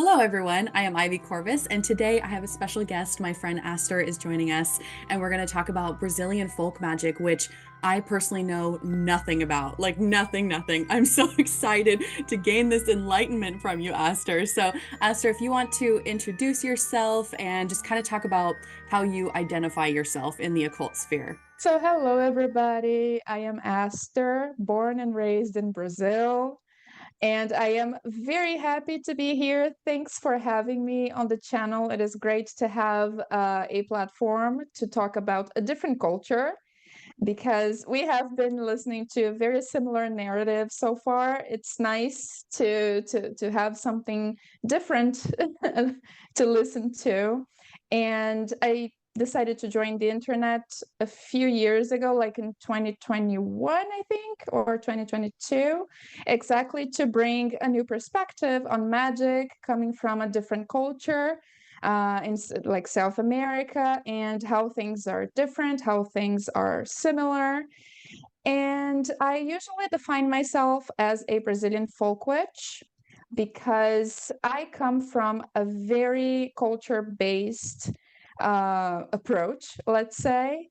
Hello, everyone. I am Ivy Corvus, and today I have a special guest. My friend Aster is joining us, and we're going to talk about Brazilian folk magic, which I personally know nothing about. Like, nothing, nothing. I'm so excited to gain this enlightenment from you, Aster. So, Aster, if you want to introduce yourself and just kind of talk about how you identify yourself in the occult sphere. Hello everybody. I am Aster, born and raised in Brazil, and I am very happy to be here. Thanks for having me on the channel. It is great to have a platform to talk about a different culture because we have been listening to a very similar narrative so far. It's nice to have something different to listen to. And I decided to join the internet a few years ago, like in 2021, I think, or 2022, exactly to bring a new perspective on magic coming from a different culture in like South America, and how things are different, how things are similar. And I usually define myself as a Brazilian folk witch because I come from a very culture-based approach, let's say.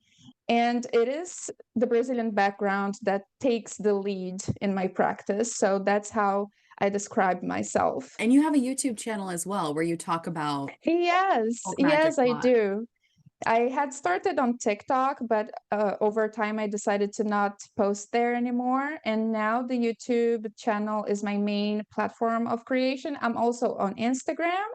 And it is the Brazilian background that takes the lead in my practice. So that's how I describe myself. And you have a YouTube channel as well where you talk about Yes, folk magic yes, a I lot. do. I had started on TikTok, but over time I decided to not post there anymore. And now the YouTube channel is my main platform of creation. I'm also on Instagram,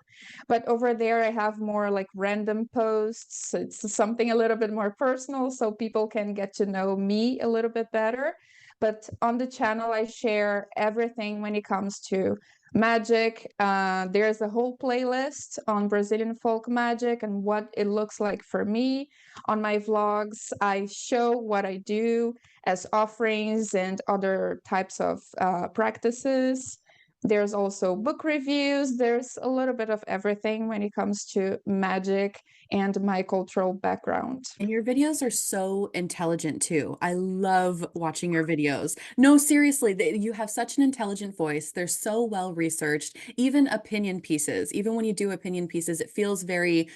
but over there I have more like random posts. It's something a little bit more personal so people can get to know me a little bit better. But on the channel, I share everything when it comes to magic. There's a whole playlist on Brazilian folk magic and what it looks like for me. On my vlogs, I show what I do as offerings and other types of practices. There's also book reviews. There's a little bit of everything when it comes to magic and my cultural background. And your videos are so intelligent too. I love watching your videos. No, seriously, you have such an intelligent voice. They're so well researched. Even opinion pieces, even when you do opinion pieces, it feels very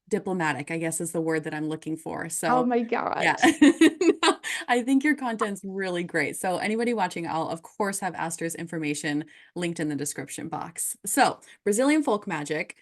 diplomatic, I guess is the word that I'm looking for. Oh So, my God. yeah. I think your content's really great. So, anybody watching, I'll of course have Aster's information linked in the description box. So, Brazilian folk magic.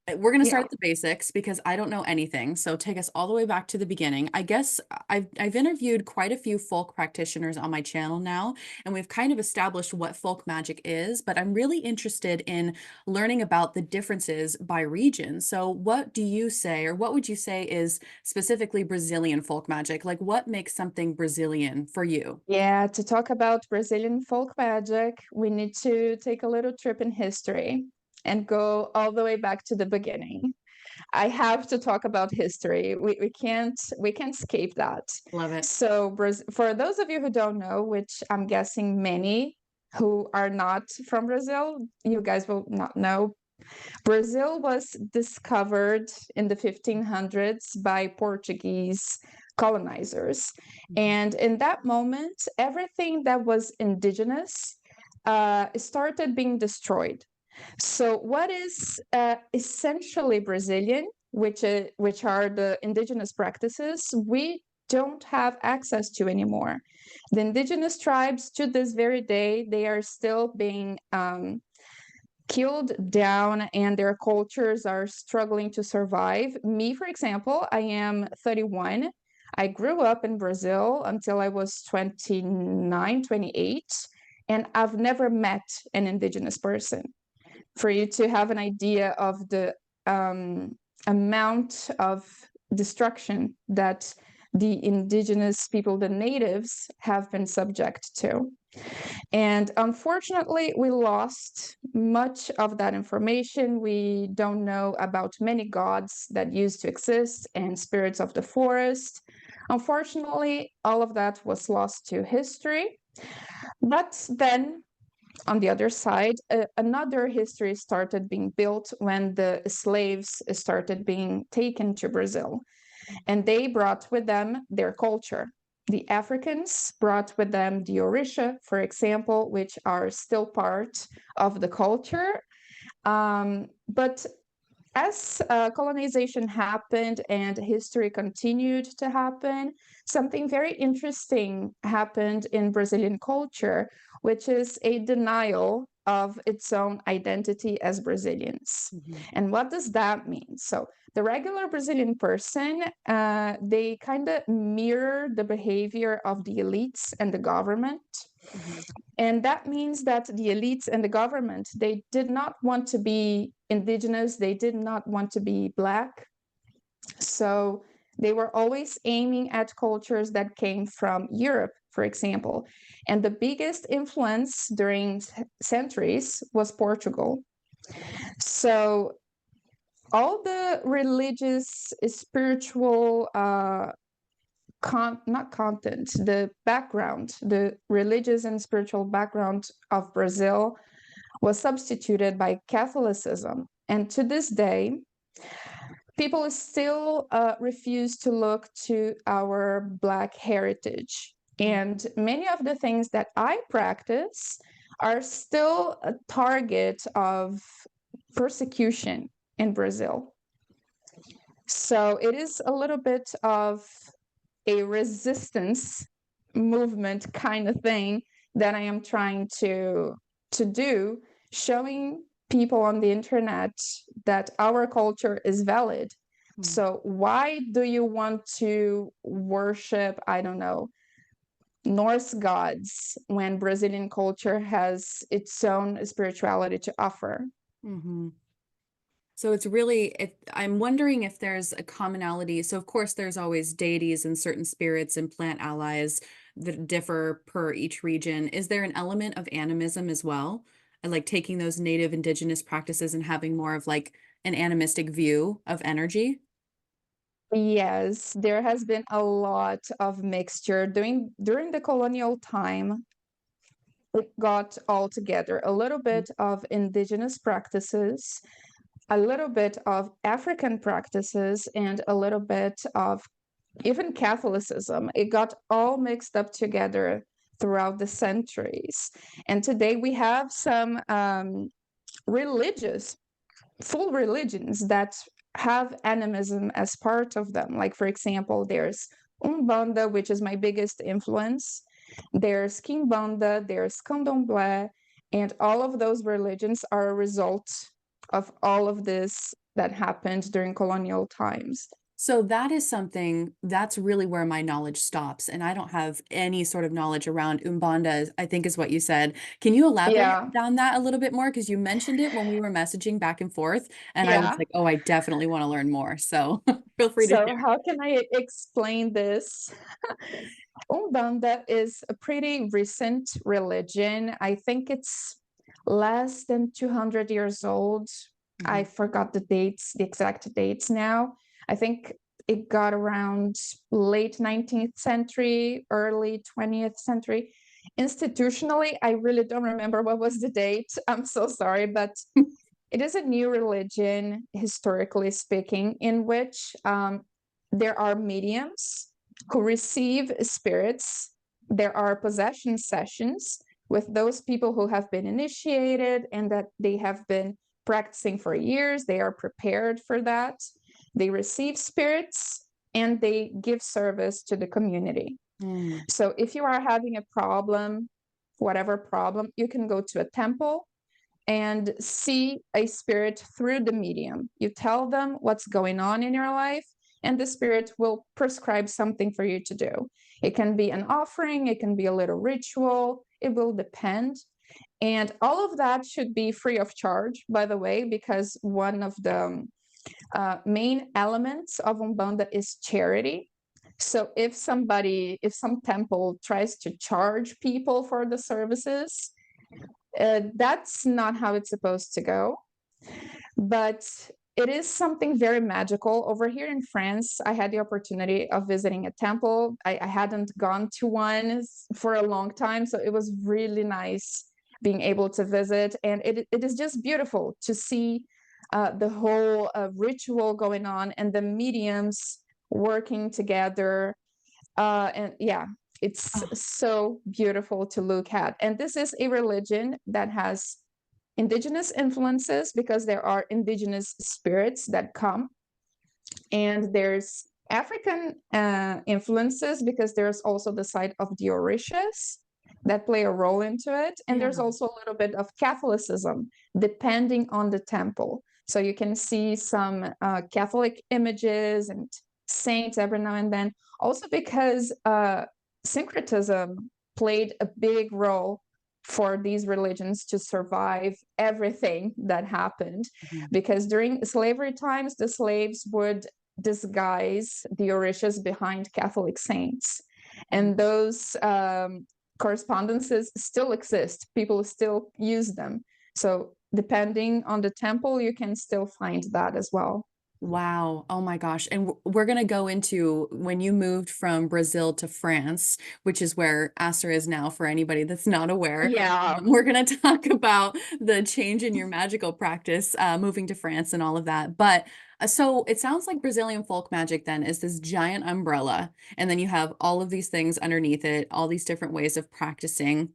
We're going to start Yeah. at the basics because I don't know anything. So take us all the way back to the beginning. I guess I've interviewed quite a few folk practitioners on my channel now, and we've kind of established what folk magic is, but I'm really interested in learning about the differences by region. So what do you say, or what would you say is specifically Brazilian folk magic? Like what makes something Brazilian for you? Yeah, to talk about Brazilian folk magic, we need to take a little trip in history and go all the way back to the beginning. I have to talk about history. We can't escape that. Love it. So for those of you who don't know, which I'm guessing many who are not from Brazil, you guys will not know. Brazil was discovered in the 1500s by Portuguese colonizers. And in that moment, everything that was indigenous started being destroyed. So, what is essentially Brazilian, which are the indigenous practices, we don't have access to anymore. The indigenous tribes, to this very day, they are still being killed down, and their cultures are struggling to survive. Me, for example, I am 31. I grew up in Brazil until I was 29, 28, and I've never met an indigenous person. For you to have an idea of the amount of destruction that the indigenous people, the natives, have been subject to. And unfortunately, we lost much of that information. We don't know about many gods that used to exist and spirits of the forest. Unfortunately, all of that was lost to history. But then, on the other side, another history started being built when the slaves started being taken to Brazil. And they brought with them their culture. The Africans brought with them the Orisha, for example, which are still part of the culture. But as colonization happened and history continued to happen, something very interesting happened in Brazilian culture, which is a denial of its own identity as Brazilians. Mhm, And what does that mean? So, the regular Brazilian person, they kind of mirror the behavior of the elites and the government. mhm, And that means that the elites and the government, they did not want to be indigenous, they did not want to be Black. So they were always aiming at cultures that came from Europe, for example. And the biggest influence during centuries was Portugal. So all the religious, spiritual, not content, the background, the religious and spiritual background of Brazil was substituted by Catholicism. And to this day, people still refuse to look to our Black heritage. And many of the things that I practice are still a target of persecution in Brazil. So it is a little bit of a resistance movement kind of thing that I am trying to do, showing people on the internet that our culture is valid. mhm, So why do you want to worship, I don't know, Norse gods when Brazilian culture has its own spirituality to offer? mhm. So it's really, I'm wondering if there's a commonality. So of course, there's always deities and certain spirits and plant allies that differ per each region. Is there an element of animism as well? And like taking those native indigenous practices and having more of like an animistic view of energy? Yes, there has been a lot of mixture during the colonial time. It got all together a little Mhm, bit of indigenous practices, a little bit of African practices, and a little bit of even Catholicism. It got all mixed up together throughout the centuries. And today we have some religious, full religions that have animism as part of them. Like, for example, there's Umbanda, which is my biggest influence. There's Kimbanda, there's Candomblé, and all of those religions are a result of all of this that happened during colonial times. So that is something that's really where my knowledge stops. And I don't have any sort of knowledge around Umbanda, I think is what you said. Can you elaborate Yeah, on that a little bit more? Because you mentioned it when we were messaging back and forth, and I was yeah. like, oh, I definitely want to learn more. So feel free to So, share. how can I explain this? Umbanda is a pretty recent religion. I think it's less than 200 years old. I Mhm, forgot the dates, the exact dates now. I think it got around late 19th century, early 20th century. Institutionally, I really don't remember what was the date. I'm so sorry, but it is a new religion, historically speaking, in which there are mediums who receive spirits. There are possession sessions with those people who have been initiated and that they have been practicing for years. They are prepared for that. They receive spirits and they give service to the community. mm, So if you are having a problem, whatever problem, you can go to a temple and see a spirit through the medium. You tell them what's going on in your life, and the spirit will prescribe something for you to do. It can be an offering, it can be a little ritual, it will depend. And all of that should be free of charge, by the way, because one of the main elements of Umbanda is charity. So if some temple tries to charge people for the services, that's not how it's supposed to go. But it is something very magical. Over here in France, I had the opportunity of visiting a temple. I hadn't gone to one for a long time, so it was really nice being able to visit. And it is just beautiful to see the whole ritual going on and the mediums working together. And yeah, it's oh, so beautiful to look at. And this is a religion that has indigenous influences because there are indigenous spirits that come, and there's African influences because there's also the side of the Orishas that play a role into it. And Yeah. there's also a little bit of Catholicism depending on the temple. So you can see some Catholic images and saints every now and then. Also because syncretism played a big role for these religions to survive everything that happened. Mhm. Because during slavery times, the slaves would disguise the Orishas behind Catholic saints. And those correspondences still exist. People still use them. So depending on the temple, you can still find that as well. Wow. Oh my gosh. And we're going to go into when you moved from Brazil to France, which is where Aster is now for anybody that's not aware. Yeah. We're going to talk about the change in your magical practice, moving to France and all of that. But so it sounds like Brazilian folk magic then is this giant umbrella, and then you have all of these things underneath it, all these different ways of practicing.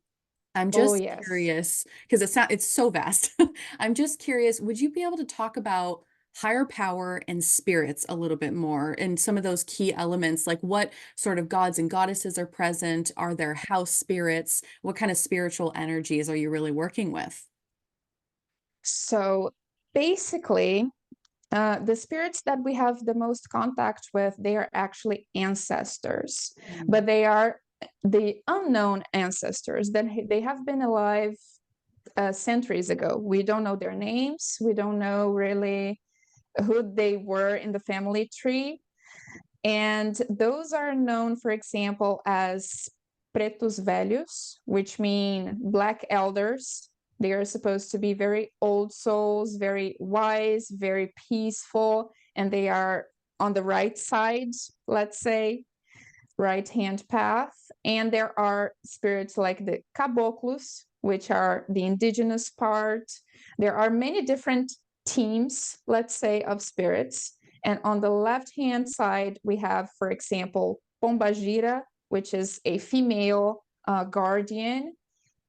I'm Oh, just yes. curious because it's so vast. I'm just curious, would you be able to talk about higher power and spirits a little bit more and some of those key elements, like what sort of gods and goddesses are present? Are there house spirits? What kind of spiritual energies are you really working with? So basically, the spirits that we have the most contact with, they are actually ancestors, Mm. but they are the unknown ancestors that they have been alive centuries ago. We don't know their names. We don't know really who they were in the family tree. And those are known, for example, as pretos velhos, which mean black elders. They are supposed to be very old souls, very wise, very peaceful, and they are on the right side, let's say, right hand path. And there are spirits like the caboclos, which are the indigenous part. There are many different teams, let's say, of spirits. And on the left hand side, we have, for example, Pombagira, which is a female guardian.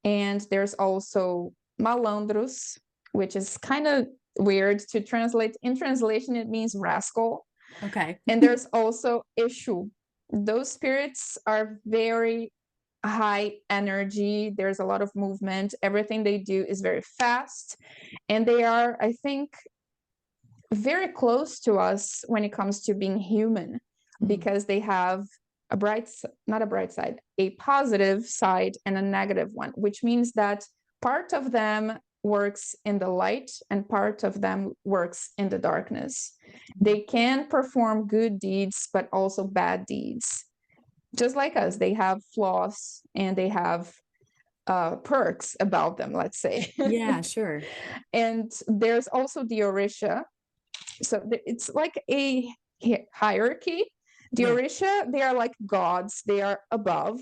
And there's also Malandros, which is kind of weird to translate. In translation, it means rascal. Okay. And there's also Eshu. Those spirits are very high energy. There's a lot of movement. Everything they do is very fast. And they are, I think, very close to us when it comes to being human Mm. because they have a bright, not a bright side, a positive side and a negative one, which means that part of them works in the light and part of them works in the darkness. They can perform good deeds, but also bad deeds. Just like us, they have flaws and they have perks about them, let's say. Yeah, sure. And there's also the Orisha. So it's like a hierarchy. The Yeah. Orisha, they are like gods, they are above.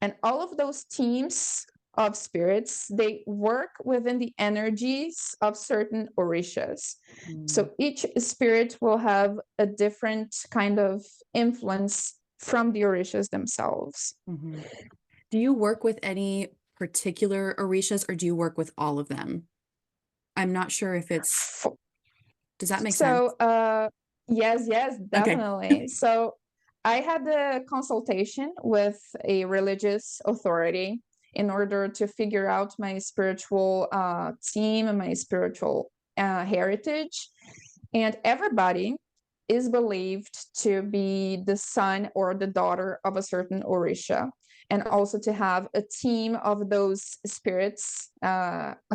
And all of those teams of spirits, they work within the energies of certain Orishas. Mm. So each spirit will have a different kind of influence from the Orishas themselves. Mhm. Do you work with any particular orishas or do you work with all of them? I'm not sure if it's, does that make sense? So, yes, yes, Okay. definitely. So, I had a consultation with a religious authority in order to figure out my spiritual team and my spiritual heritage. And everybody is believed to be the son or the daughter of a certain Orisha, and also to have a team of those spirits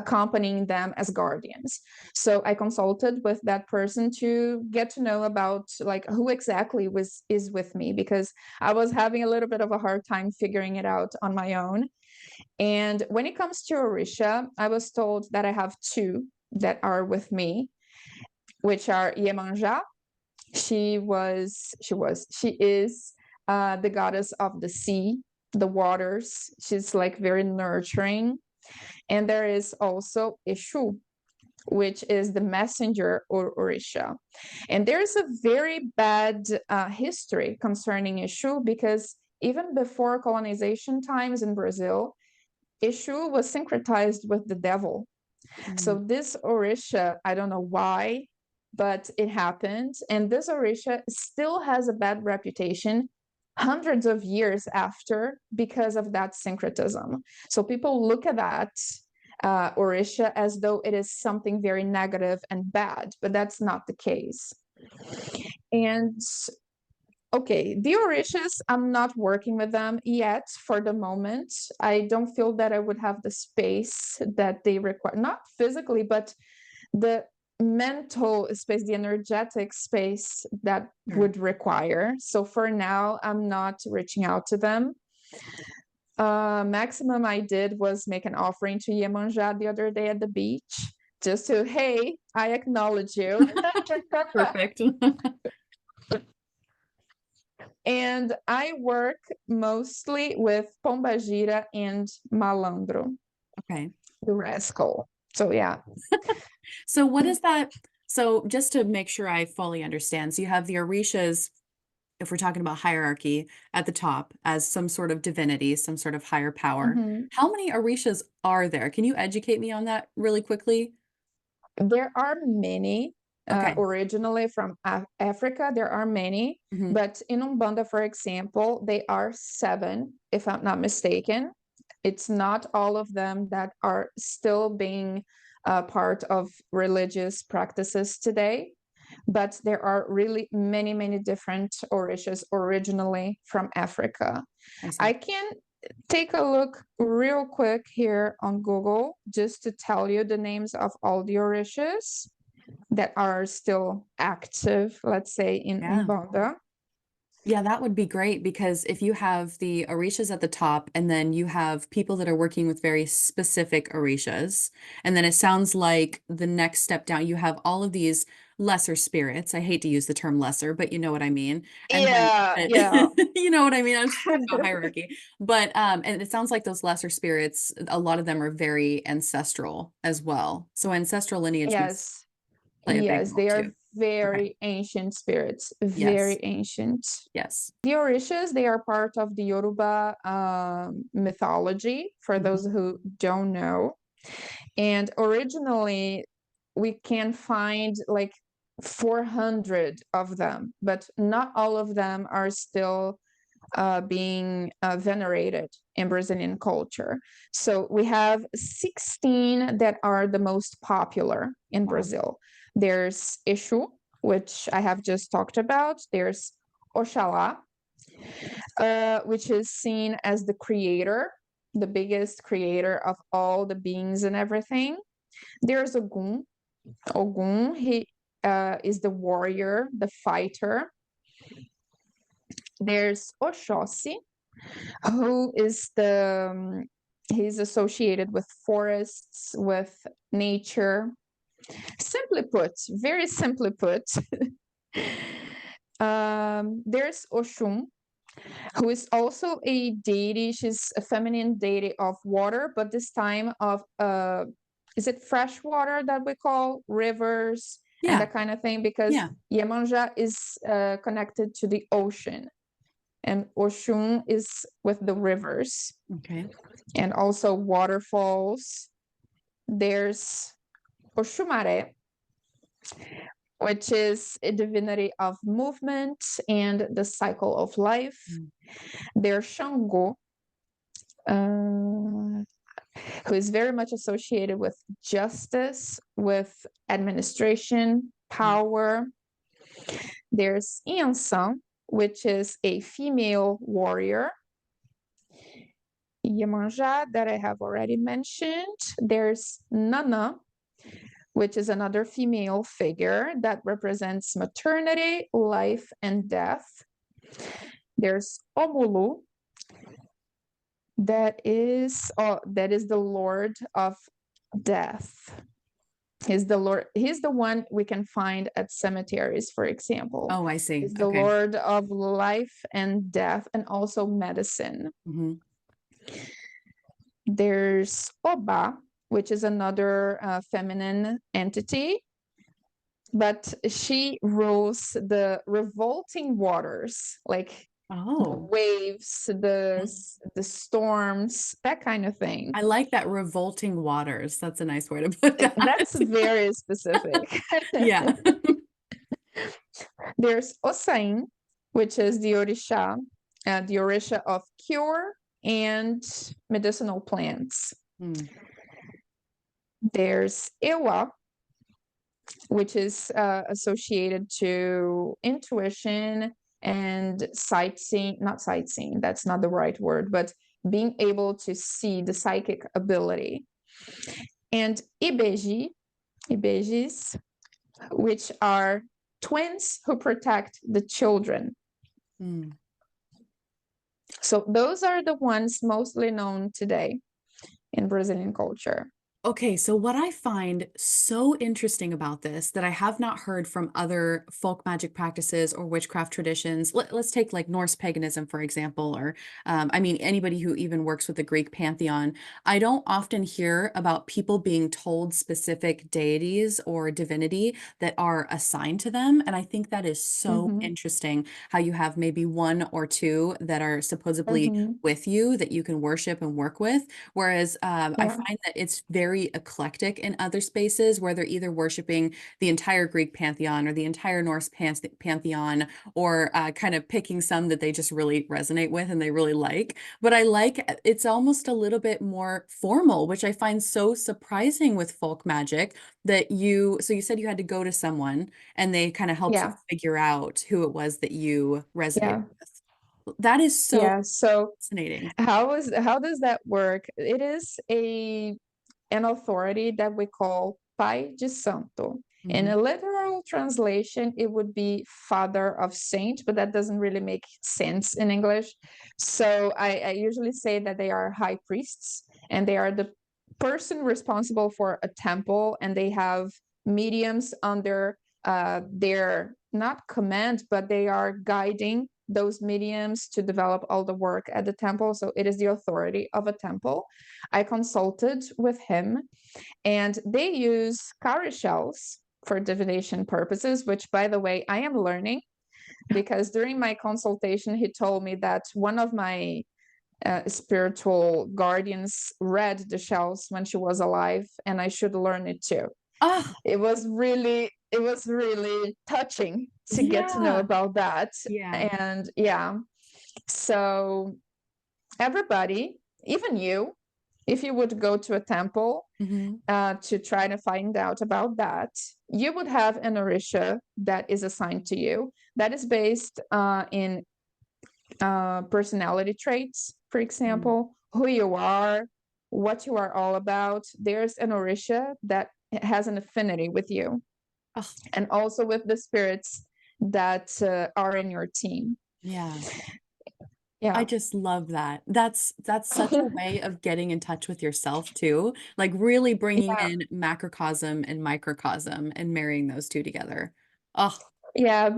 accompanying them as guardians. So I consulted with that person to get to know about like who exactly is with me, because I was having a little bit of a hard time figuring it out on my own. And when it comes to Orisha, I was told that I have two that are with me, which are Iemanjá. She is the goddess of the sea, the waters. She's like very nurturing. And there is also Eshu, which is the messenger or Orisha. And there's a very bad history concerning Eshu because even before colonization times in Brazil, Eshu was syncretized with the devil. Mm, So this Orisha, I don't know why, but it happened. And this Orisha still has a bad reputation hundreds of years after because of that syncretism. So people look at that Orisha as though it is something very negative and bad, but that's not the case. And okay, the Orishas, I'm not working with them yet for the moment. I don't feel that I would have the space that they require, not physically, but the mental space, the energetic space that sure. would require. So for now, I'm not reaching out to them. Maximum I did was make an offering to Iemanjá the other day at the beach, just to, hey, I acknowledge you. Perfect. And I work mostly with Pombagira and Malandro, Okay. the rascal. So yeah. So what is that? So just to make sure I fully understand, so you have the Orishas, if we're talking about hierarchy, at the top as some sort of divinity, some sort of higher power. Mhm. How many Orishas are there? Can you educate me on that really quickly? There are many. Okay. Originally from Africa, there are many, Hmm. but in Umbanda, for example, they are seven, if I'm not mistaken. It's not all of them that are still being part of religious practices today, but there are really many, many different orishas originally from Africa. I I see. can take a look real quick here on Google just to tell you the names of all the orishas that are still active, let's say, in Yeah. Umbanda. Yeah, that would be great because if you have the orishas at the top and then you have people that are working with very specific orishas, and then it sounds like the next step down, you have all of these lesser spirits. I hate to use the term lesser, but you know what I mean. And then Yeah, yeah. you know what I mean. I'm just talking about hierarchy. But and it sounds like those lesser spirits, a lot of them are very ancestral as well. So ancestral lineage must Yes, play a big yes, role they are too. Okay. very ancient spirits, very Yes. ancient. Yes. The Orishas, they are part of the Yoruba mythology, for Mhm. those who don't know. And originally, we can find like 400 of them, but not all of them are still being venerated in Brazilian culture. So we have 16 that are the most popular in Wow. Brazil. There's Exu, which I have just talked about. There's Oxalá, which is seen as the creator, the biggest creator of all the beings and everything. There's Ogum. Ogum, he is the warrior, the fighter. There's Oxóssi, who is he's associated with forests, with nature. Simply put, very simply put, there's Oshun, who is also a deity. She's a feminine deity of water, but this time of is it fresh water that we call rivers and Yeah. that kind of thing? Because Yeah. Yemanja is connected to the ocean, and Oshun is with the rivers Okay. and also waterfalls. There's Oshumare, which is a divinity of movement and the cycle of life. Mm. There's Shango, who is very much associated with justice, with administration, Mm. power. There's Yansan, which is a female warrior. Yemanja, that I have already mentioned. There's Nana, which is another female figure that represents maternity, life, and death. There's Omulu, that is the Lord of Death. He's the one we can find at cemeteries, for example. Oh, I see. He's the Okay. Lord of life and death, and also medicine. Hmm. There's Oba, which is another feminine entity, but she rules the revolting waters. Like the Oh, waves, the storms, that kind of thing. I like that, revolting waters. That's a nice way to put That's that. very specific. Yeah. There's Osain, which is the Orisha of cure and medicinal plants. Mm, There's Ewa, which is associated to intuition and sightseeing, not sightseeing, that's not the right word, but being able to see the psychic ability. And Ibejis, which are twins who protect the children. mm. So those are the ones mostly known today in Brazilian culture. Okay, so what I find so interesting about this that I have not heard from other folk magic practices or witchcraft traditions, let's take like Norse paganism, for example, or I mean, anybody who even works with the Greek pantheon. I don't often hear about people being told specific deities or divinity that are assigned to them. And I think that is so Mm-hmm. interesting how you have maybe one or two that are supposedly Mm-hmm. with you that you can worship and work with. Whereas I Yeah. find that it's very eclectic in other spaces where they're either worshiping the entire Greek pantheon or the entire Norse pantheon, or kind of picking some that they just really resonate with and they really like. But I like it's almost a little bit more formal, which I find so surprising with folk magic that so you said you had to go to someone and they kind of helped you Yeah. figure out who it was that you resonated Yeah. with. That is so Yeah. So fascinating. how does that work? It is an authority that we call Pai de Santo. In Mhm. a literal translation, it would be Father of Saint, but that doesn't really make sense in English. So I usually say that they are high priests and they are the person responsible for a temple, and they have mediums under their not command, but they are guiding those mediums to develop all the work at the temple. So it is the authority of a temple. I consulted with him, and they use cowrie shells for divination purposes, which, by the way, I am learning because during my consultation, he told me that one of my spiritual guardians read the shells when she was alive, and I should learn it too. Oh, It was really touching to get to know yeah. about that. Yeah. And yeah, so everybody, even you, if you would go to a temple Hmm. to try to find out about that, you would have an orisha that is assigned to you, that is based in personality traits, for example, who you are, what you are all about. There's an orisha that has an affinity with you, Oh, and also with the spirits that are in your team. yeah. I Yeah. just love that. That's such a way of getting in touch with yourself too, like really bringing Yeah. in macrocosm and microcosm and marrying those two together. Oh, Yeah,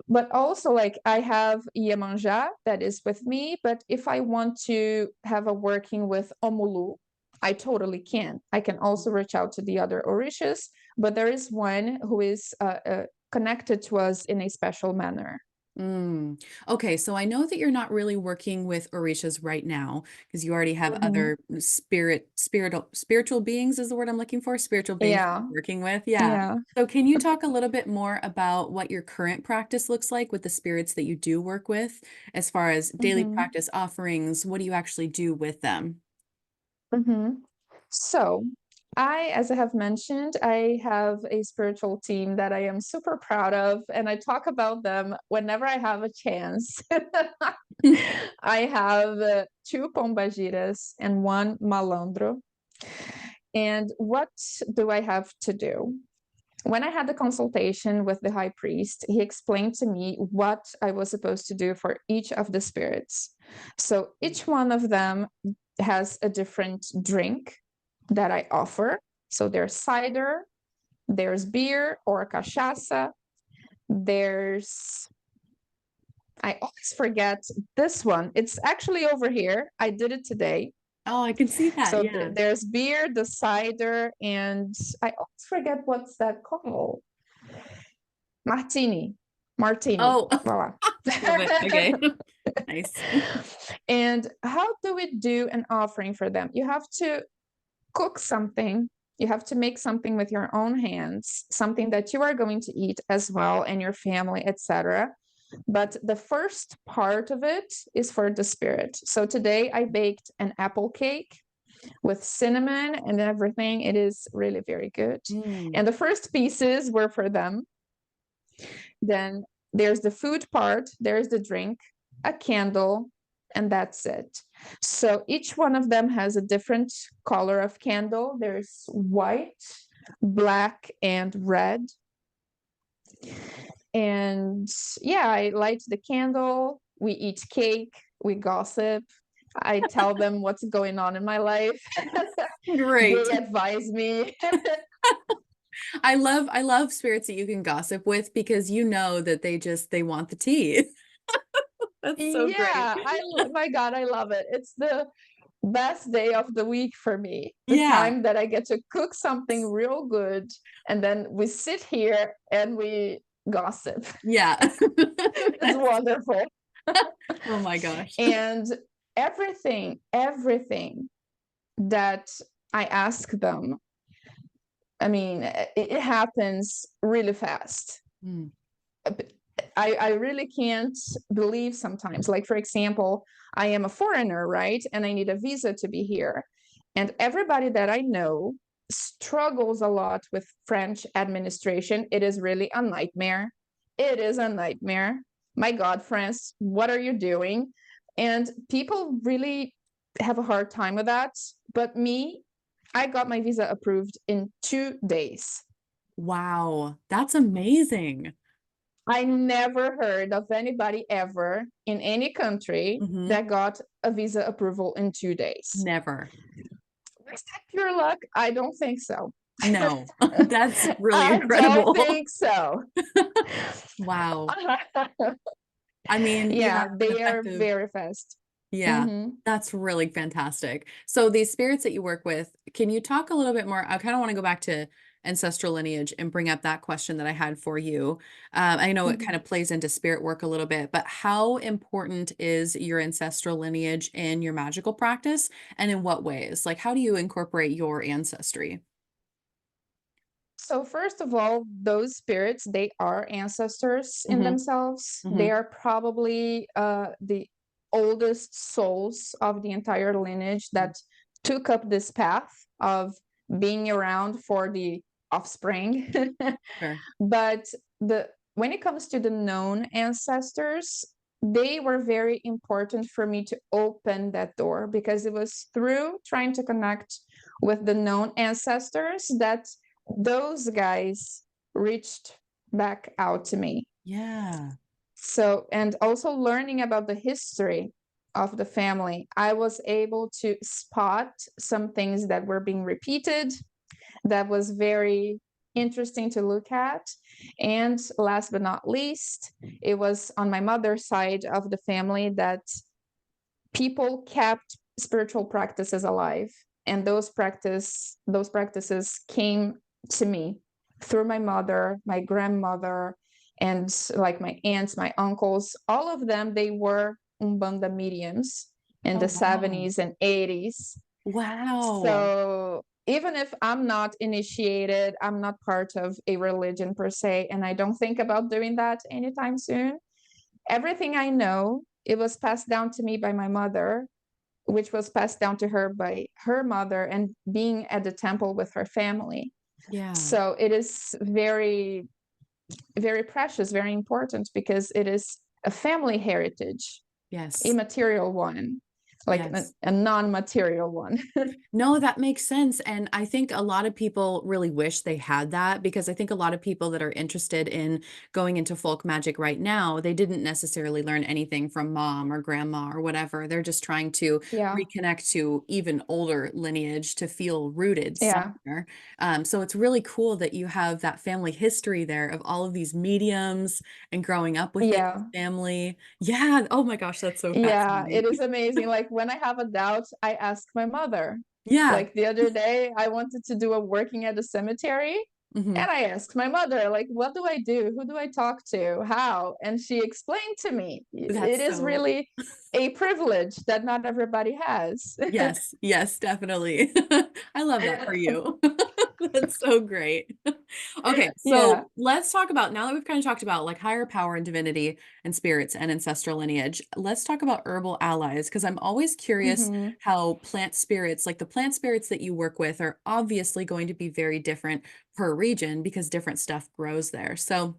but also like I have Iemanjá that is with me, but if I want to have a working with Omulu, I totally can. I can also reach out to the other Orishas, but there is one who is connected to us in a special manner. mm. Okay, so I know that you're not really working with Orishas right now because you already have Mhm. other spiritual beings is the word I'm looking for, spiritual beings Yeah, you're working with. Yeah. yeah. So can you talk a little bit more about what your current practice looks like with the spirits that you do work with, as far as daily Mhm. practice offerings? What do you actually do with them? Mhm. So, as I have mentioned, I have a spiritual team that I am super proud of, and I talk about them whenever I have a chance. I have two pombagiras and one malandro. And what do I have to do? When I had the consultation with the high priest, he explained to me what I was supposed to do for each of the spirits. So each one of them has a different drink that I offer. So there's cider, there's beer or cachaça, there's, I always forget this one. It's actually over here. I did it today. Oh, I can see that. So Yeah. there's beer, the cider, and I always forget what's that called. Martini. Martini. Oh, Voila. love it. Okay. Nice. And how do we do an offering for them? You have to cook something. You have to make something with your own hands, something that you are going to eat as well, and your family, etc. But the first part of it is for the spirit. So today I baked an apple cake with cinnamon and everything. It is really very good. Mm. And the first pieces were for them. Then there's the food part, there's the drink, a candle, and that's it. So each one of them has a different color of candle. There's white, black, and red. And yeah, I light the candle, we eat cake, we gossip. I tell them what's going on in my life. Great. They advise me. I love spirits that you can gossip with because you know that they want the tea. That's so great. Yeah, my God, I love it. It's the best day of the week for me. The Yeah. time that I get to cook something real good, and then we sit here and we gossip. Yeah. It's wonderful. Oh my gosh. And everything that I ask them, I mean, it happens really fast. Mm. I really can't believe sometimes. Like, for example, I am a foreigner, right? And I need a visa to be here. And everybody that I know struggles a lot with French administration. It is really a nightmare. It is a nightmare. My God, France, what are you doing? And people really have a hard time with that. But me, I got my visa approved in 2 days. Wow, that's amazing. I never heard of anybody ever in any country Mhm. that got a visa approval in 2 days. Never. Is that pure luck? I don't think so. No, that's really I don't incredible. think so. Wow. I mean, you have Yeah, an they are effective very fast. yeah, Hmm. that's really fantastic. So these spirits that you work with, can you talk a little bit more? I kind of want to go back to ancestral lineage and bring up that question that I had for you. I know it kind Hmm. of plays into spirit work a little bit, but how important is your ancestral lineage in your magical practice, and in what ways? Like, how do you incorporate your ancestry? So first of all, those spirits, they are ancestors in Hmm. themselves. They Hmm. are probably the oldest souls of the entire lineage that took up this path of being around for the offspring. Sure. But the when it comes to the known ancestors, they were very important for me to open that door, because it was through trying to connect with the known ancestors that those guys reached back out to me. Yeah. So, and also learning about the history of the family, I was able to spot some things that were being repeated, that was very interesting to look at. And last but not least, it was on my mother's side of the family that people kept spiritual practices alive, and those practices came to me through my mother, my grandmother, and like my aunts, my uncles. All of them, they were Umbanda mediums in Oh, the wow. 70s and 80s. Wow. So even if I'm not initiated, I'm not part of a religion per se, and I don't think about doing that anytime soon, everything I know, it was passed down to me by my mother, which was passed down to her by her mother, and being at the temple with her family. Yeah. So it is very, very precious, very important, because it is a family heritage, Yes. immaterial one, like Yes. a non-material one. No, that makes sense, and I think a lot of people really wish they had that, because I think a lot of people that are interested in going into folk magic right now, they didn't necessarily learn anything from mom or grandma or whatever. They're just trying to Yeah, reconnect to even older lineage to feel rooted yeah, somewhere. So it's really cool that you have that family history there of all of these mediums and growing up within yeah. the family. Yeah. Oh my gosh, that's so Yeah, fascinating. it is amazing. Like when I have a doubt, I ask my mother. Yeah. Like the other day, I wanted to do a working at the cemetery, Mhm. And I asked my mother, like, what do I do? Who do I talk to? How? And she explained to me, it That's is so really a privilege that not everybody has. yes, yes, definitely. I love that for you. That's so great. Okay, so Yeah. let's talk about now that we've kind of talked about like higher power and divinity and spirits and ancestral lineage, let's talk about herbal allies because I'm always curious Hmm. how plant spirits, like the plant spirits that you work with, are obviously going to be very different per region because different stuff grows there. So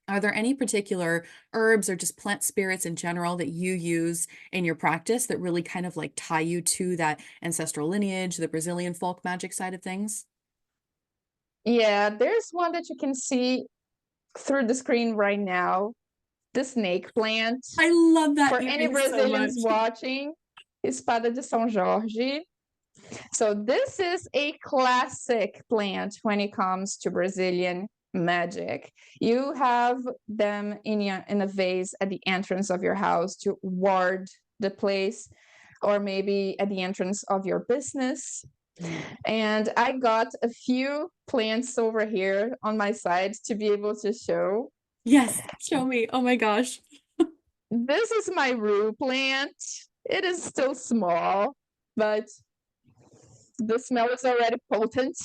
are there any particular herbs or just plant spirits in general that you use in your practice that really kind of like tie you to that ancestral lineage, the Brazilian folk magic side of things? Yeah, there's one that you can see through the screen right now, the snake plant. I love that For any earring so Brazilians much. watching, Espada de São Jorge. So this is a classic plant when it comes to Brazilian magic. You have them in a vase at the entrance of your house to ward the place, or maybe at the entrance of your business. Mm. And I got a few plants over here on my side to be able to show. Yes, show me. Oh my gosh. This is my rue plant. It is still small, but the smell is already potent.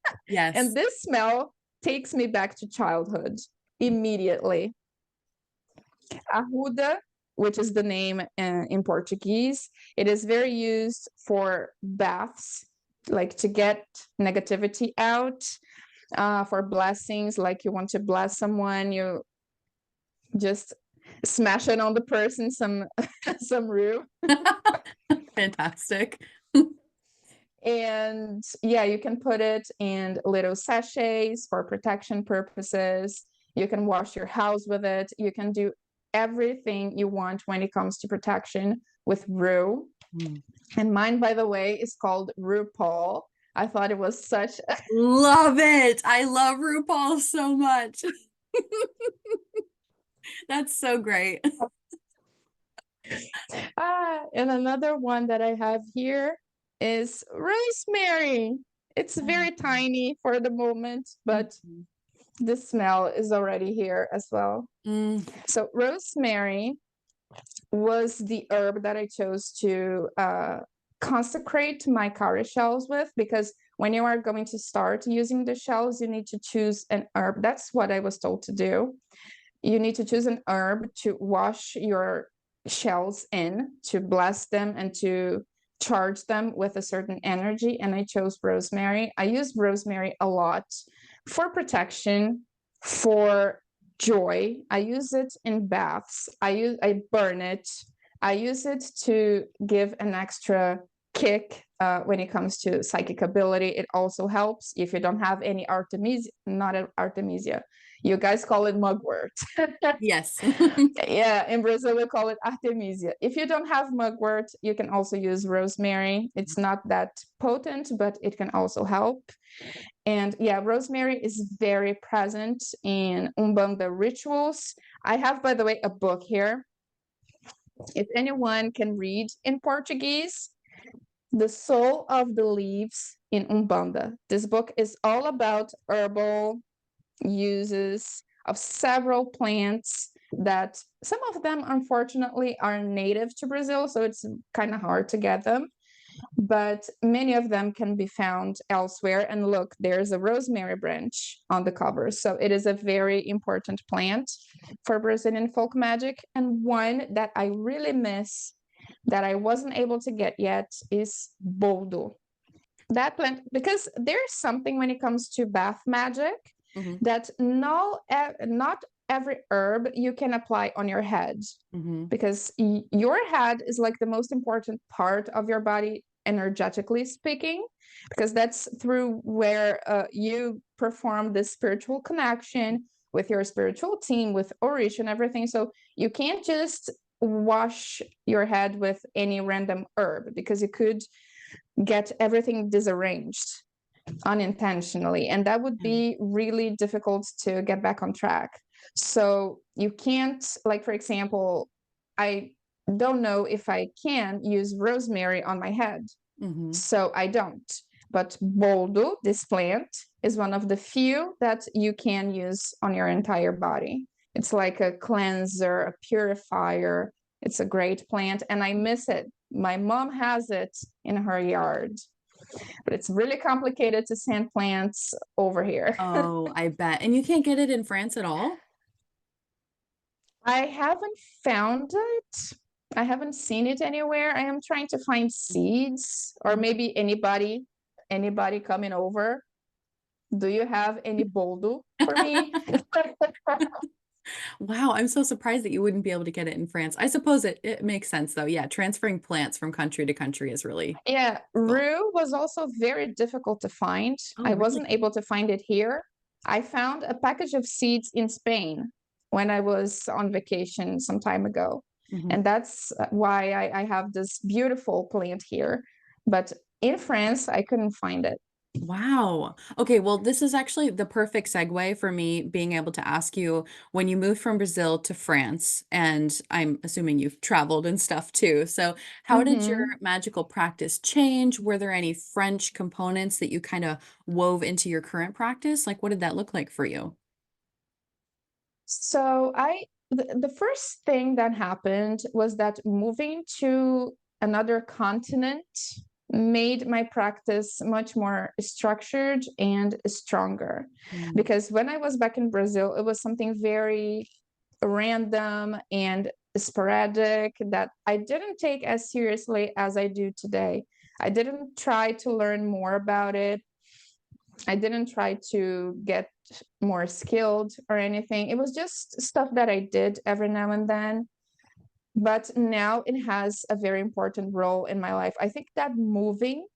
And Yes. this smell takes me back to childhood immediately. Arruda, which is the name in Portuguese, it is very used for baths, like to get negativity out, for blessings, like you want to bless someone, you just smash it on the person, some some rue. Fantastic. And yeah, you can put it in little sachets for protection purposes. You can wash your house with it. You can do everything you want when it comes to protection with rue. Mm. And mine, by the way, is called RuPaul. I thought it was such a Love it. I love RuPaul so much. That's so great. and another one that I have here is rosemary. It's very tiny for the moment, but Mhm. the smell is already here as well. Mm. So rosemary was the herb that I chose to consecrate my cowrie shells with, because when you are going to start using the shells, you need to choose an herb. That's what I was told to do. You need to choose an herb to wash your shells in, to bless them and to charge them with a certain energy. And I chose rosemary. I use rosemary a lot for protection, for joy. I use it in baths. I burn it. I use it to give an extra kick when it comes to psychic ability. It also helps if you don't have any artemisia, not artemisia. You guys call it mugwort. Yes. Yeah, in Brazil we call it artemisia. If you don't have mugwort, you can also use rosemary. It's not that potent, but it can also help. And yeah, rosemary is very present in Umbanda rituals. I have, by the way, a book here. If anyone can read in Portuguese, The Soul of the Leaves in Umbanda. This book is all about herbal uses of several plants that some of them unfortunately are native to Brazil, so it's kind of hard to get them, but many of them can be found elsewhere. And look, there's a rosemary branch on the cover, so it is a very important plant for Brazilian folk magic. And one that I really miss that I wasn't able to get yet is boldo. That plant, because there's something when it comes to bath magic Mhm. that not every herb you can apply on your head, Mhm. because your head is like the most important part of your body, energetically speaking, because that's through where you perform this spiritual connection with your spiritual team, with Orisha and everything. So you can't just wash your head with any random herb, because you could get everything disarranged unintentionally, and that would Yeah. be really difficult to get back on track. So you can't, like, for example, I don't know if I can use rosemary on my head, Mhm. so I don't. But boldo, this plant, is one of the few that you can use on your entire body. It's like a cleanser, a purifier. It's a great plant, and I miss it. My mom has it in her yard, but it's really complicated to send plants over here. Oh, I bet. And you can't get it in France at all? I haven't found it. I haven't seen it anywhere. I am trying to find seeds, or Mhm. maybe anybody coming over. Do you have any boldo for me? Wow, I'm so surprised that you wouldn't be able to get it in France. I suppose it makes sense though. Yeah, transferring plants from country to country is really Yeah, difficult. rue was also very difficult to find. Oh, I really? wasn't able to find it here. I found a package of seeds in Spain when I was on vacation some time ago. Mhm. And that's why I have this beautiful plant here. But in France, I couldn't find it. Wow. Okay, well, this is actually the perfect segue for me being able to ask you when you moved from Brazil to France, and I'm assuming you've traveled and stuff too. So, how did your Mhm. magical practice change? Were there any French components that you kind of wove into your current practice? Like, what did that look like for you? So the first thing that happened was that moving to another continent made my practice much more structured and stronger. Mm, Because when I was back in Brazil, it was something very random and sporadic that I didn't take as seriously as I do today. I didn't try to learn more about it. I didn't try to get more skilled or anything. It was just stuff that I did every now and then. But now it has a very important role in my life. I think that moving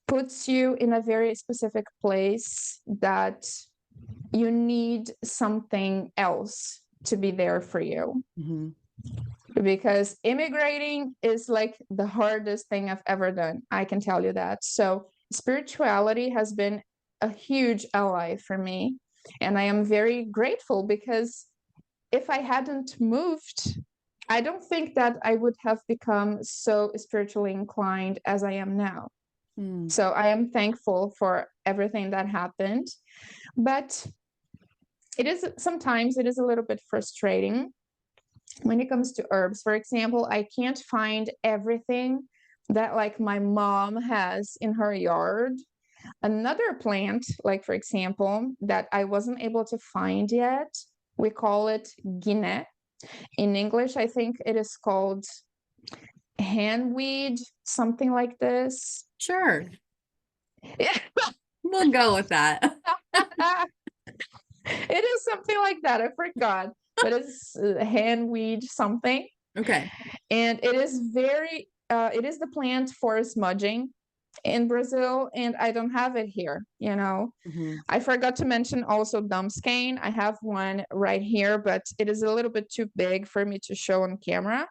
puts you in a very specific place that you need something else to be there for you. mhm, Because immigrating is like the hardest thing I've ever done. I can tell you that. So, spirituality has been a huge ally for me. And I am very grateful because if I hadn't moved, I don't think that I would have become so spiritually inclined as I am now. mm, So, I am thankful for everything that happened. But it is sometimes it is a little bit frustrating when it comes to herbs. For example, I can't find everything that like my mom has in her yard. Another plant, like for example, that I wasn't able to find yet, we call it guinea. In English, I think it is called handweed, something like this. sure. We'll go with that. It is something like that. I forgot, but it's handweed something. Okay. And it is the plant for smudging in Brazil, and I don't have it here, you know. Mhm. I forgot to mention also dumpscane. I have one right here, but it is a little bit too big for me to show on camera.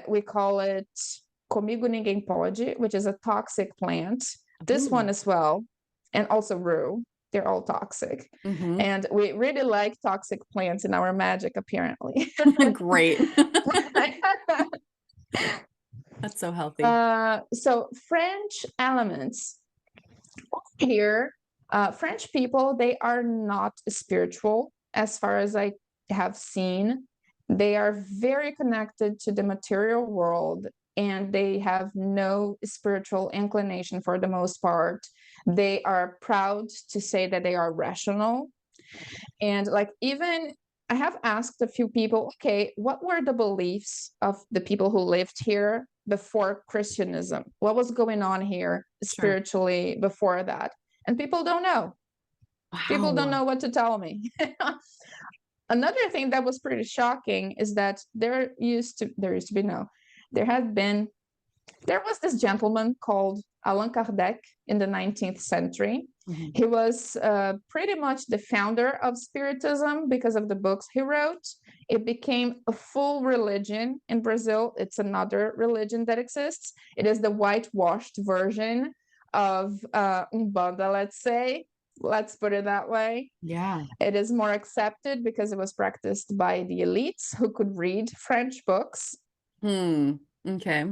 We call it Comigo Ninguém Pode, which is a toxic plant. This one Ooh. as well, and also rue. They're all toxic. Mhm. And we really like toxic plants in our magic, apparently. Great. That's so healthy. So French elements here, French people, they are not spiritual as far as I have seen. They are very connected to the material world and they have no spiritual inclination for the most part. They are proud to say that they are rational. And like, even I have asked a few people, okay, what were the beliefs of the people who lived here before Christianism? What was going on here Sure. spiritually before that? And people don't know. People don't Wow. know what to tell me. Another thing that was pretty shocking is that there used to be no, there had been there was this gentleman called Allan Kardec in the 19th century. Mhm. He was pretty much the founder of Spiritism because of the books he wrote. It became a full religion in Brazil. It's another religion that exists. It is the whitewashed version of Umbanda, let's say. Let's put it that way. Yeah. It is more accepted because it was practiced by the elites who could read French books. Hmm. Okay.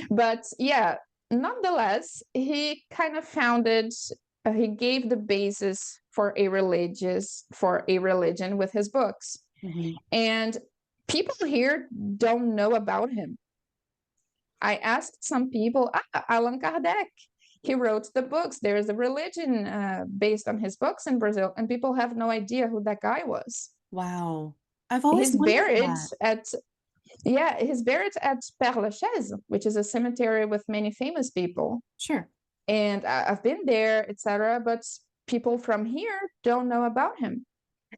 But yeah, nonetheless, he kind of he gave the basis for a religion with his books. Hmm. And people here don't know about him. I asked some people, Allan Kardec, he wrote the books. There is a religion based on his books in Brazil, and people have no idea who that guy was. Wow. I've always He's wondered buried that. at he's buried at Père Lachaise, which is a cemetery with many famous people. Sure. And I've been there, etc. But people from here don't know about him.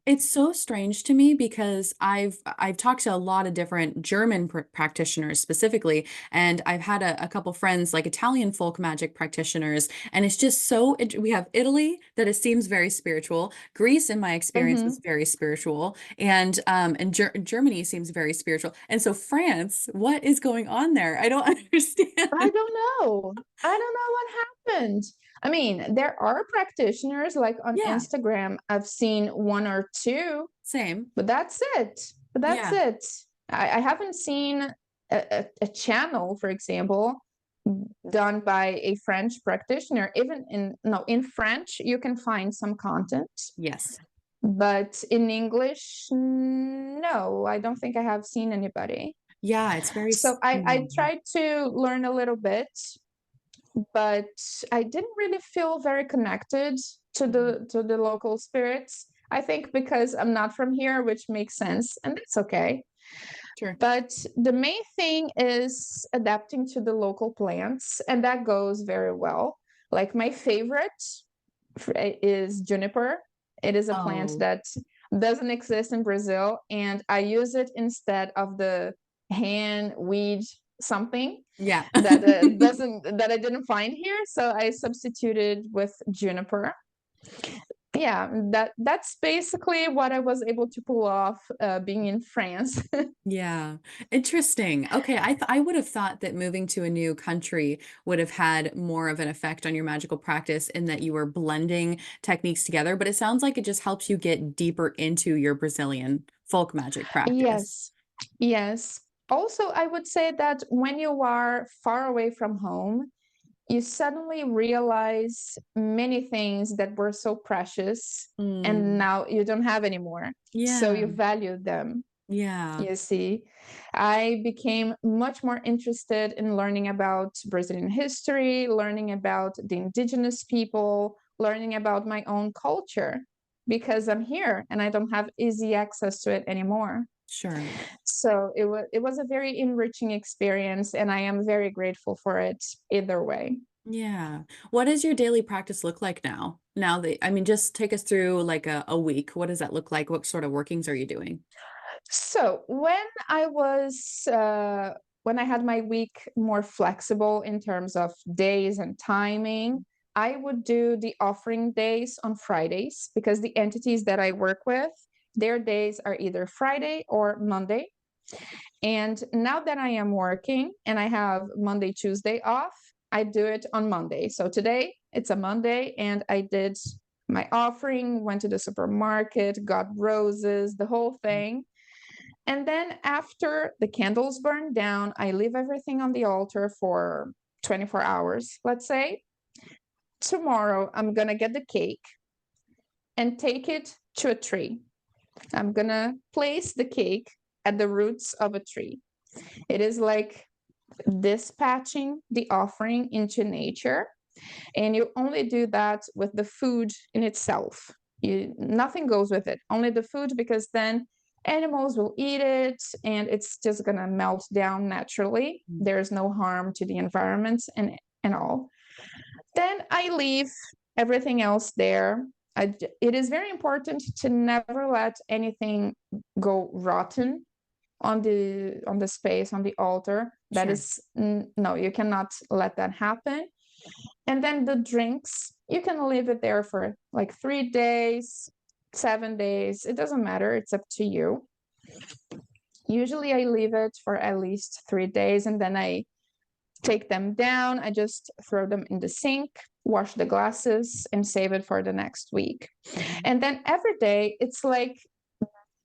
It's so strange to me because I've talked to a lot of different German practitioners specifically, and I've had a couple friends like Italian folk magic practitioners, and it's just so we have Italy that it seems very spiritual. Greece, in my experience, Mm-hmm. is very spiritual, and Germany seems very spiritual, and so France, what is going on there? I don't I understand. don't know. I don't know what happened. I mean, there are practitioners like on Yeah, Instagram. I've seen one or two, same. but that's it. But that's Yeah. it. I haven't seen a channel, for example, done by a French practitioner. Even in no, in French, you can find some content, Yes. but in English, no, I don't think I have seen anybody. Yeah, it's very So I tried to learn a little bit, but I didn't really feel very connected to the local spirits. I think because I'm not from here, which makes sense, and that's okay. sure. But the main thing is adapting to the local plants, and that goes very well. Like my favorite is juniper. It is a plant Oh, that doesn't exist in Brazil, and I use it instead of the hand weed something yeah. that doesn't that I didn't find here. So I substituted with juniper. Yeah, that's basically what I was able to pull off being in France. Yeah, interesting. Okay, I would have thought that moving to a new country would have had more of an effect on your magical practice in that you were blending techniques together, but it sounds like it just helps you get deeper into your Brazilian folk magic practice. Yes, yes. Also, I would say that when you are far away from home, you suddenly realize many things that were so precious and Mm, now you don't have anymore. So yeah, you value them. yeah, You see, I became much more interested in learning about Brazilian history, learning about the indigenous people, learning about my own culture because I'm here and I don't have easy access to it anymore. sure. So it was a very enriching experience and I am very grateful for it either way. Yeah. What does your daily practice look like now? Now that, I mean, just take us through like a week. What does that look like? What sort of workings are you doing? So when I had my week more flexible in terms of days and timing, I would do the offering days on Fridays because the entities that I work with, their days are either Friday or Monday. And now that I am working and I have Monday, Tuesday off, I do it on Monday. So today it's a Monday and I did my offering, went to the supermarket, got roses, the whole thing. And then after the candles burn down, I leave everything on the altar for 24 hours, let's say. Tomorrow, I'm going to get the cake and take it to a tree. I'm going to place the cake at the roots of a tree. It is like dispatching the offering into nature. And you only do that with the food in itself. Nothing goes with it, only the food, because then animals will eat it and it's just going to melt down naturally. Mm. There's no harm to the environment and all. Then I leave everything else there. It is very important to never let anything go rotten on the space on the altar. That Sure. is no, you cannot let that happen. And then the drinks, you can leave it there for like 3 days, 7 days. It doesn't matter. It's up to you. Usually I leave it for at least 3 days and then I take them down. I just throw them in the sink, wash the glasses, and save it for the next week. Mhm. And then every day, it's like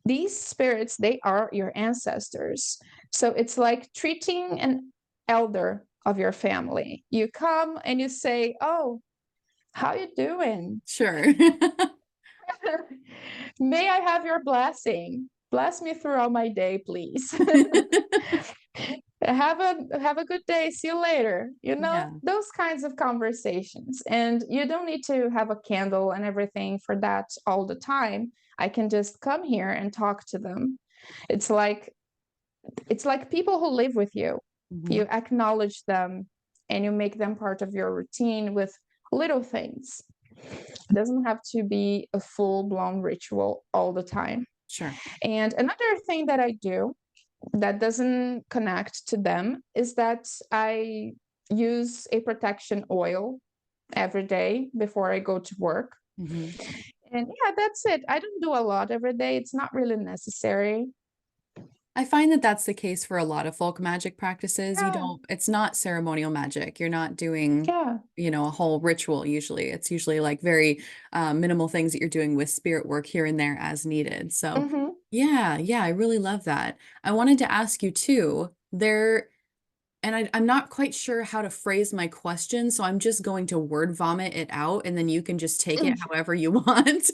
these spirits, they are your ancestors. So it's like treating an elder of your family. You come and you say, "Oh, how you doing? Sure. May I have your blessing? Bless me throughout my day, please." Have a good day. See you later. Yeah. Those kinds of conversations. And you don't need to have a candle and everything for that all the time. I can just come here and talk to them. It's like it's like people who live with you. You Mhm. acknowledge them and you make them part of your routine with little things. It doesn't have to be a full-blown ritual all the time. Sure. And another thing that I do that doesn't connect to them is that I use a protection oil every day before I go to work. Mhm. And yeah, that's it. I don't do a lot every day. It's not really necessary. I find that that's the case for a lot of folk magic practices. Yeah, It's not ceremonial magic. You're not doing, yeah. a whole ritual usually. It's usually like very minimal things that you're doing with spirit work here and there as needed. So, Hmm. yeah, yeah, I really love that. I wanted to ask you too, and I'm not quite sure how to phrase my question, so I'm just going to word vomit it out, and then you can just take it however you want.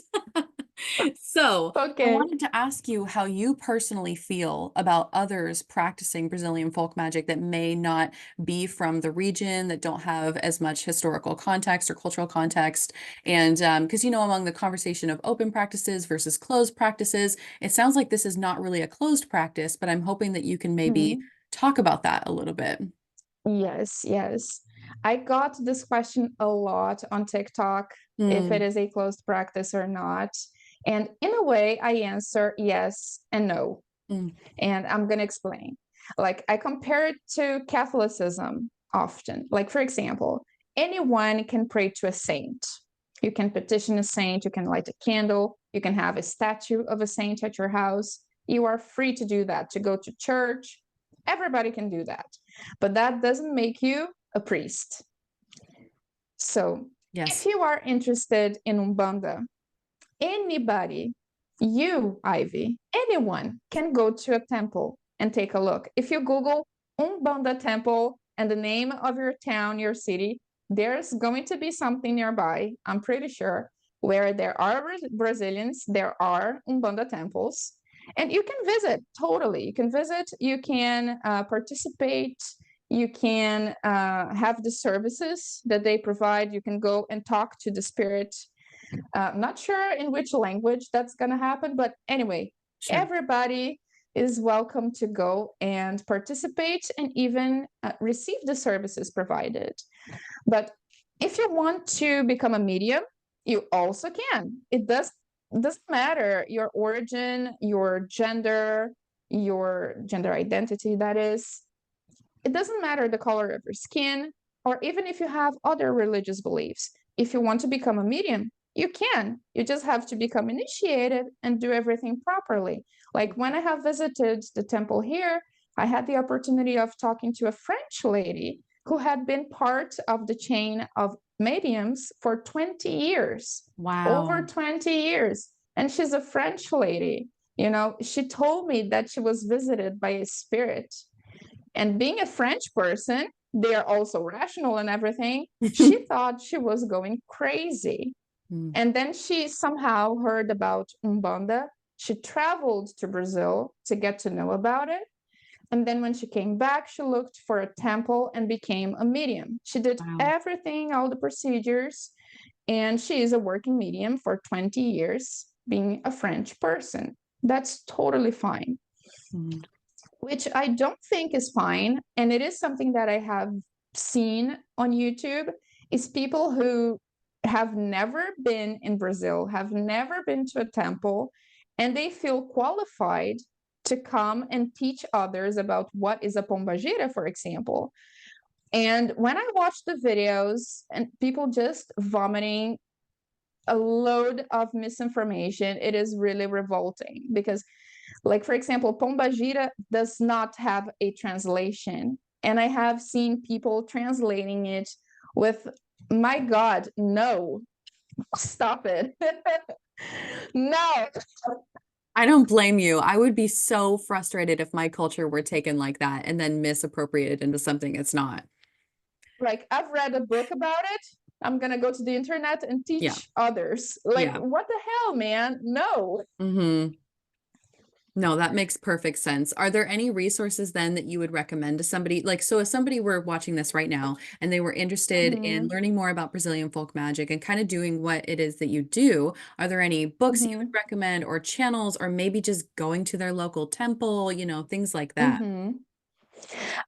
So, I Okay. wanted to ask you how you personally feel about others practicing Brazilian folk magic that may not be from the region, that don't have as much historical context or cultural context. And because, among the conversation of open practices versus closed practices, it sounds like this is not really a closed practice, but I'm hoping that you can maybe Mhm. talk about that a little bit. Yes, yes. I got this question a lot on TikTok, if it Mm, is a closed practice or not. And in a way, I answer yes and no. mm, And I'm going to explain. Like, I compare it to Catholicism often. Like, for example, anyone can pray to a saint. You can petition a saint, you can light a candle, you can have a statue of a saint at your house. You are free to do that, to go to church. Everybody can do that. But that doesn't make you a priest. So, if yes. you are interested in Umbanda, anybody, you, Ivy, anyone can go to a temple and take a look. If you Google Umbanda temple and the name of your town, your city, there's going to be something nearby, I'm pretty sure, where there are Brazilians, there are Umbanda temples, and you can visit totally. You can visit, you can participate, you can have the services that they provide, you can go and talk to the spirit. Not sure in which language that's going to happen, but anyway, Sure. everybody is welcome to go and participate and even receive the services provided. But if you want to become a medium, you also can. Doesn't matter your origin, your gender identity, that is. It doesn't matter the color of your skin, or even if you have other religious beliefs. If you want to become a medium, you can. You just have to become initiated and do everything properly. Like when I have visited the temple here, I had the opportunity of talking to a French lady who had been part of the chain of mediums for 20 years, over Wow. 20 years. And she's a French lady. She told me that she was visited by a spirit, and being a French person, they're also rational and everything. She thought she was going crazy. Mm, And then she somehow heard about Umbanda. She traveled to Brazil to get to know about it. And then when she came back, she looked for a temple and became a medium. She did wow. everything, all the procedures, and she is a working medium for 20 years, being a French person. That's totally fine, Mm, which I don't think is fine. And it is something that I have seen on YouTube, is people who have never been in Brazil, have never been to a temple, and they feel qualified to come and teach others about what is a pombagira, for example. And when I watch the videos and people just vomiting a load of misinformation, it is really revolting because, like, for example, Pombagira does not have a translation. And I have seen people translating it with, my God, no, stop it. No. I don't blame you. I would be so frustrated if my culture were taken like that and then misappropriated into something it's not. Like, I've read a book about it. I'm gonna go to the internet and Yeah. teach others. Like, Yeah. what the hell, man? No. Hmm. No, that makes perfect sense. Are there any resources then that you would recommend to somebody? Like, so if somebody were watching this right now and they were interested in Hmm. learning more about Brazilian folk magic and kind of doing what it is that you do, are there any books you would Hmm. recommend or channels or maybe just going to their local temple, things like that? Hmm.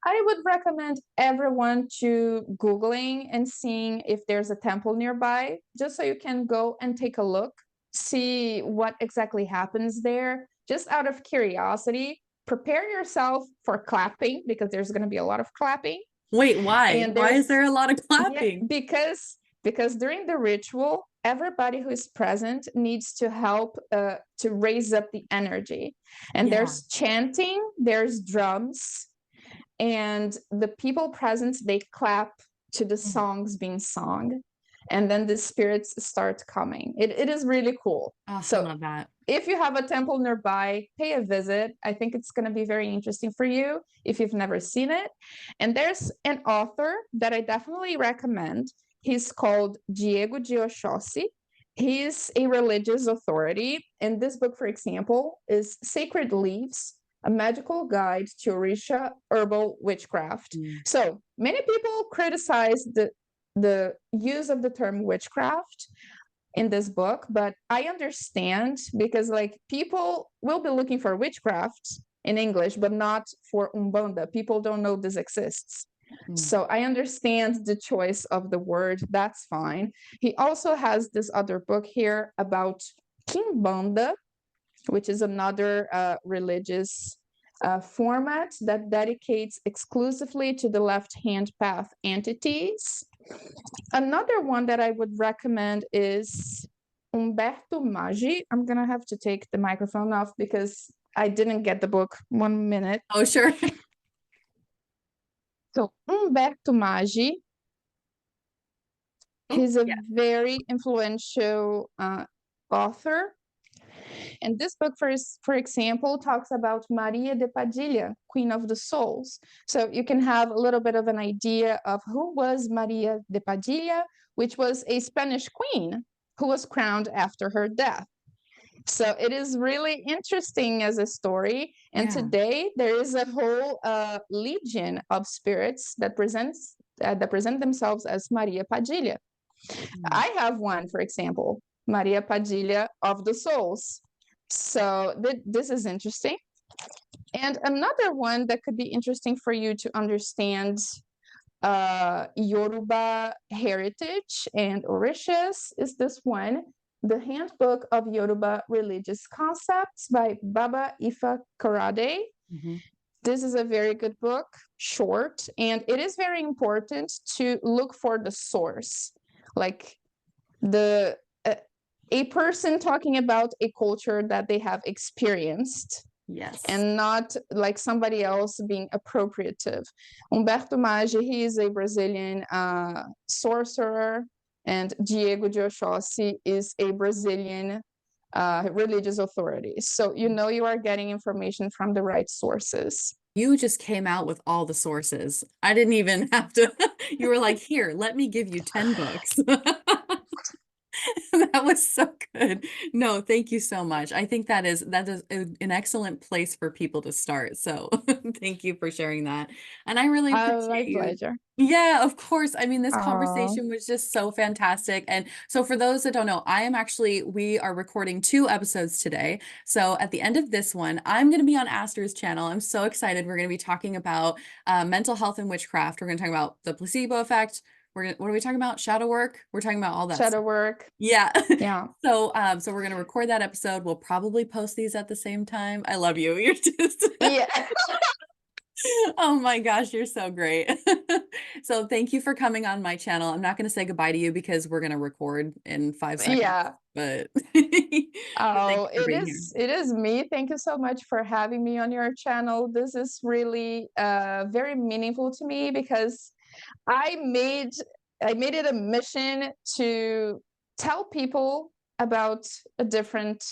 I would recommend everyone to Googling and seeing if there's a temple nearby, just so you can go and take a look, see what exactly happens there, just out of curiosity. Prepare yourself for clapping because there's going to be a lot of clapping. Wait, why? And Why is there's, there a lot of yeah, clapping? because during the ritual, everybody who is present needs to help to raise up the energy. And Yeah. there's chanting, there's drums, and the people present, they clap to the Mm. songs being sung, and then the spirits start coming. It is really cool. Oh, I So love that. if you have a temple nearby, pay a visit. I think it's going to be very interesting for you if you've never seen it. And there's an author that I definitely recommend. He's called Diego de Oxóssi. He's a religious authority. And this book, for example, is Sacred Leaves, a magical guide to Orisha herbal witchcraft. Mm. So many people criticize the use of the term witchcraft in this book, but I understand because like people will be looking for witchcraft in English, but not for Umbanda. People don't know this exists. Mm. So I understand the choice of the word. That's fine. He also has this other book here about Kimbanda, which is another religious format that dedicates exclusively to the left hand path entities. Another one that I would recommend is Umberto Maggi. I'm gonna have to take the microphone off because I didn't get the book. 1 minute. Oh, sure. So Umberto Maggi, Oh, he's a yeah. very influential author. And this book, for example, talks about Maria de Padilla, Queen of the Souls. So you can have a little bit of an idea of who was Maria de Padilla, which was a Spanish queen who was crowned after her death. So it is really interesting as a story. And Yeah. today there is a whole legion of spirits that present themselves as Maria Padilla. Mm. I have one, for example, Maria Padilla of the Souls. So this is interesting. And another one that could be interesting for you to understand Yoruba heritage and Orishas is this one, The Handbook of Yoruba Religious Concepts by Baba Ifa Korade. Mhm. This is a very good book, short, and it is very important to look for the source. Like the a person talking about a culture that they have experienced Yes. and not like somebody else being appropriative. Umberto Maggi, he is a Brazilian sorcerer, and Diego de Oxóssi is a Brazilian religious authority. So you know you are getting information from the right sources. You just came out with all the sources. I didn't even have to. You were like, here, let me give you 10 books. That was so good. No, thank you so much. I think that is an excellent place for people to start. So thank you for sharing that. And I really My appreciate you. pleasure. Yeah, of course. I mean, this Oh, conversation was just so fantastic. And so for those that don't know, we are recording 2 episodes today. So at the end of this one, I'm going to be on Aster's channel. I'm so excited. We're going to be talking about mental health and witchcraft. We're going to talk about the placebo effect. What are we talking about? Shadow work. We're talking about all that shadow stuff. work. Yeah. Yeah. So we're gonna record that episode. We'll probably post these at the same time. I love you. You're just Yeah. oh my gosh, you're so great. So thank you for coming on my channel. I'm not gonna say goodbye to you because we're gonna record in 5 seconds, Yeah. but but thank Oh, you for being here. it is me. Thank you so much for having me on your channel. This is really very meaningful to me because I made I made it a mission to tell people about a different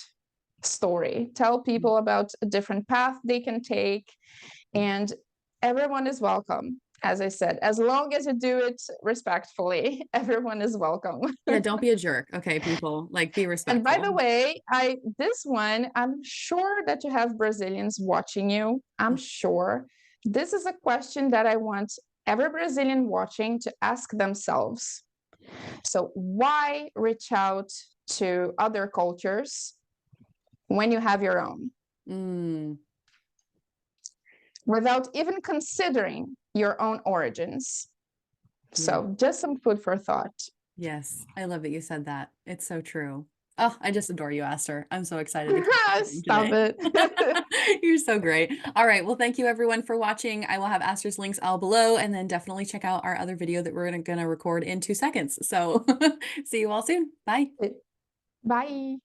story, tell people about a different path they can take, and everyone is welcome. As I said, as long as you do it respectfully, everyone is welcome. Yeah, don't be a jerk. Okay, people, like be And by respectful. the way, this one, I'm sure that you have Brazilians watching you. I'm sure. This is a question that I want every Brazilian watching to ask themselves. So, why reach out to other cultures when you have your own Mm, without even considering your own origins? yeah. So, just some food for thought. Yes. I love that you said that. It's so true. Oh, I just adore you, Aster. I'm so excited to keep learning Stop today. it. You're so great. All right. Well, thank you everyone for watching. I will have Aster's links all below, and then definitely check out our other video that we're gonna record in 2 seconds. So see you all soon. Bye. Bye.